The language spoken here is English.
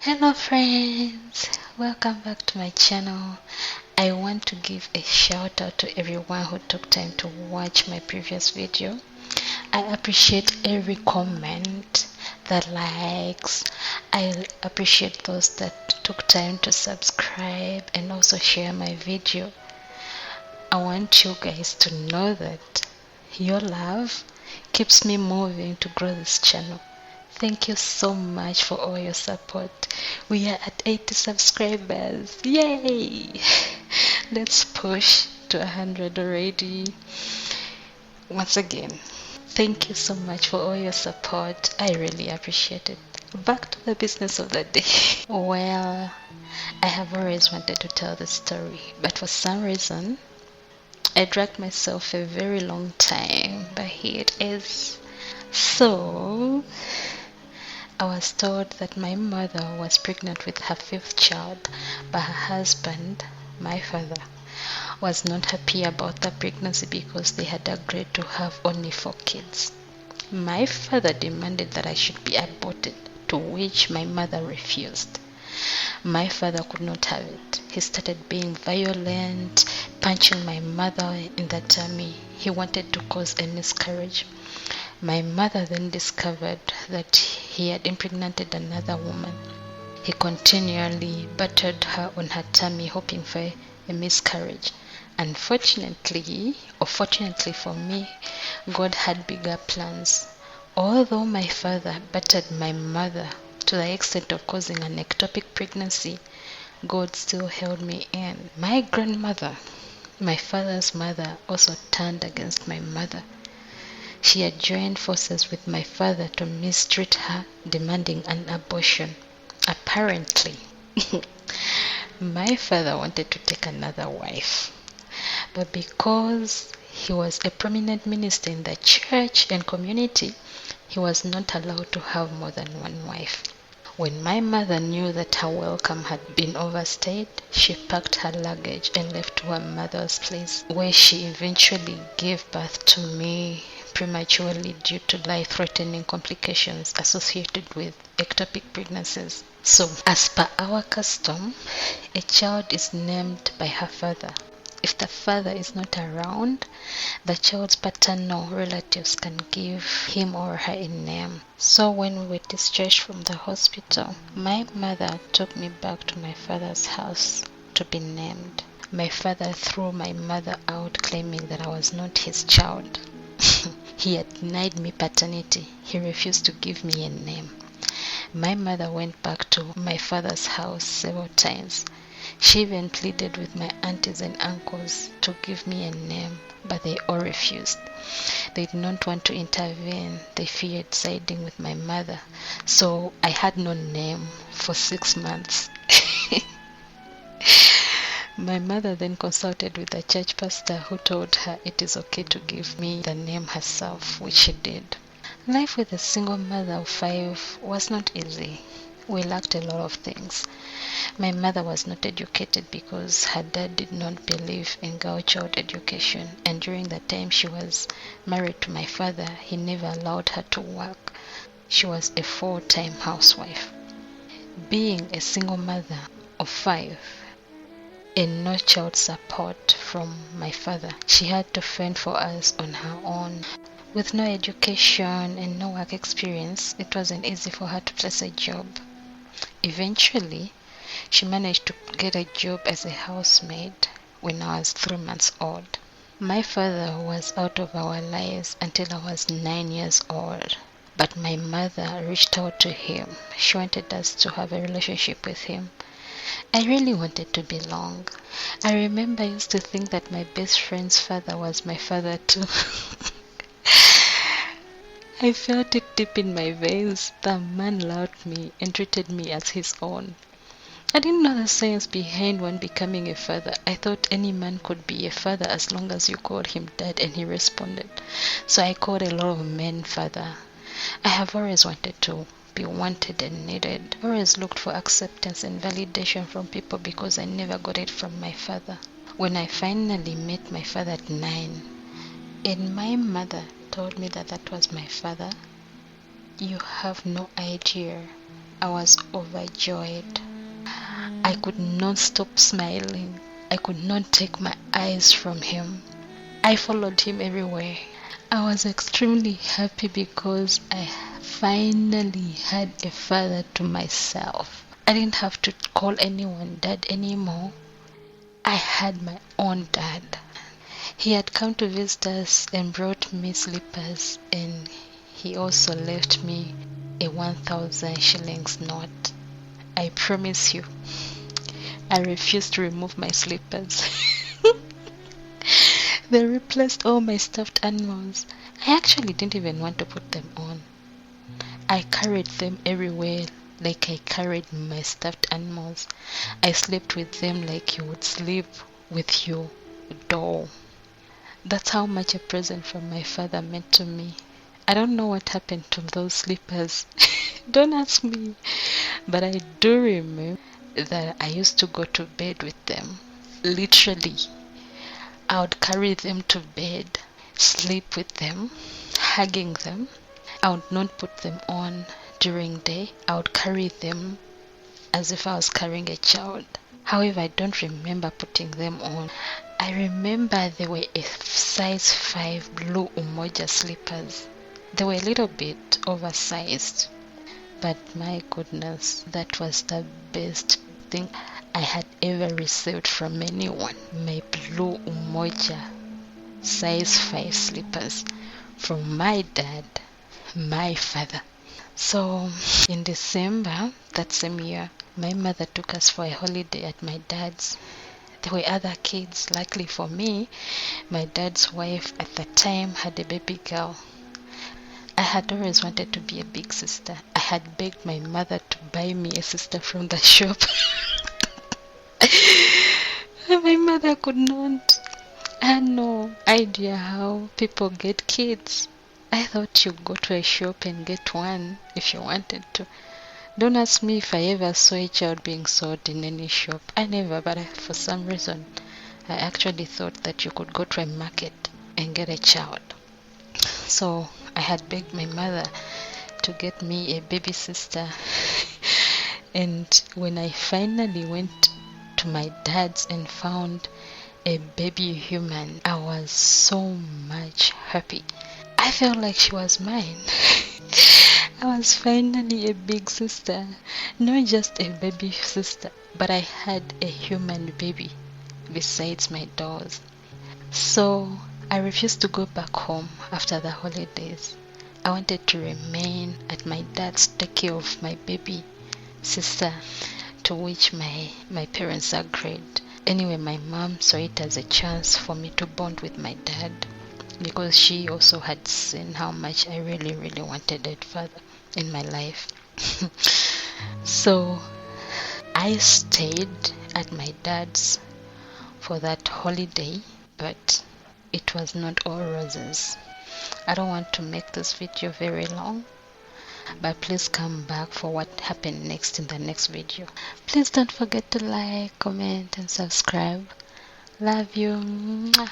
Hello friends, welcome back to my channel. I want to give a shout out to everyone who took time to watch my previous video. I appreciate every comment, the likes. I appreciate those that took time to subscribe and also share my video. I want you guys to know that your love keeps me moving to grow this channel. Thank you so much for all your support. We are at 80 subscribers. Yay! Let's push to 100 already. Once again, thank you so much for all your support. I really appreciate it. Back to the business of the day. Well, I have always wanted to tell this story, but for some reason, I dragged myself a very long time, but here it is. So, I was told that my mother was pregnant with her fifth child, but her husband, my father, was not happy about the pregnancy because they had agreed to have only 4 kids. My father demanded that I should be aborted, to which my mother refused. My father could not have it. He started being violent, punching my mother in the tummy. He wanted to cause a miscarriage. My mother then discovered that he had impregnated another woman. He continually battered her on her tummy, hoping for a miscarriage. Unfortunately, or fortunately for me, God had bigger plans. Although my father battered my mother to the extent of causing an ectopic pregnancy, God still held me in. My grandmother, my father's mother, also turned against my mother. She had joined forces with my father to mistreat her, demanding an abortion. Apparently, my father wanted to take another wife, but because he was a prominent minister in the church and community, he was not allowed to have more than one wife. When my mother knew that her welcome had been overstayed, she packed her luggage and left to her mother's place, where she eventually gave birth to me prematurely due to life-threatening complications associated with ectopic pregnancies. So, as per our custom, a child is named by her father. If the father is not around, the child's paternal relatives can give him or her a name. So when we were discharged from the hospital, my mother took me back to my father's house to be named. My father threw my mother out, claiming that I was not his child. He had denied me paternity. He refused to give me a name. My mother went back to my father's house several times. She even pleaded with my aunties and uncles to give me a name, but they all refused. They did not want to intervene. They feared siding with my mother. So I had no name for 6 months. My mother then consulted with the church pastor, who told her it is okay to give me the name herself, which she did. Life with a single mother of 5 was not easy. We lacked a lot of things. My mother was not educated because her dad did not believe in girl child education, and during the time she was married to my father, he never allowed her to work. She was a full-time housewife. Being a single mother of 5 and no child support from my father, she had to fend for us on her own. With no education and no work experience, it wasn't easy for her to place a job. Eventually, she managed to get a job as a housemaid when I was 3 months old. My father was out of our lives until I was 9 years old, but my mother reached out to him. She wanted us to have a relationship with him. I really wanted to belong. I remember I used to think that my best friend's father was my father too. I felt it deep in my veins. The man loved me and treated me as his own. I didn't know the science behind one becoming a father. I thought any man could be a father as long as you called him dad, and he responded. So I called a lot of men father. I have always wanted to be wanted and needed. I always looked for acceptance and validation from people because I never got it from my father. When I finally met my father at 9, and my mother told me that that was my father, you have no idea I was overjoyed. I could not stop smiling. I could not take my eyes from him. I followed him everywhere. I was extremely happy because I finally had a father to myself. I didn't have to call anyone dad anymore. I had my own dad. He had come to visit us and brought me slippers, and he also left me a 1,000 shillings note. I promise you, I refused to remove my slippers. They replaced all my stuffed animals. I actually didn't even want to put them on. I carried them everywhere like I carried my stuffed animals. I slept with them like you would sleep with your doll. That's how much a present from my father meant to me. I don't know what happened to those slippers. Don't ask me. But I do remember that I used to go to bed with them. Literally. I would carry them to bed, sleep with them, hugging them. I would not put them on during day. I would carry them as if I was carrying a child. However, I don't remember putting them on. I remember they were a size 5 blue Umoja slippers. They were a little bit oversized. But my goodness, that was the best thing I had ever received from anyone. My blue Umoja size 5 slippers from my dad, my father. So in December that same year, my mother took us for a holiday at my dad's. There were other kids. Luckily for me, my dad's wife at the time had a baby girl. I had always wanted to be a big sister. I had begged my mother to buy me a sister from the shop. My mother could not. I had no idea how people get kids. I thought you go to a shop and get one if you wanted to. Don't ask me if I ever saw a child being sold in any shop. I never, but for some reason, I actually thought that you could go to a market and get a child. So I had begged my mother to get me a baby sister. And when I finally went to my dad's and found a baby human, I was so much happy. I felt like she was mine. I was finally a big sister, not just a baby sister, but I had a human baby besides my dolls. So I refused to go back home after the holidays. I wanted to remain at my dad's to take care of my baby sister, to which my parents agreed. Anyway, my mom saw it as a chance for me to bond with my dad, because she also had seen how much I really, really wanted a father in my life. So I stayed at my dad's for that holiday, but it was not all roses. I don't want to make this video very long, but please come back for what happened next in the next video. Please don't forget to like, comment and subscribe. Love you. Mwah.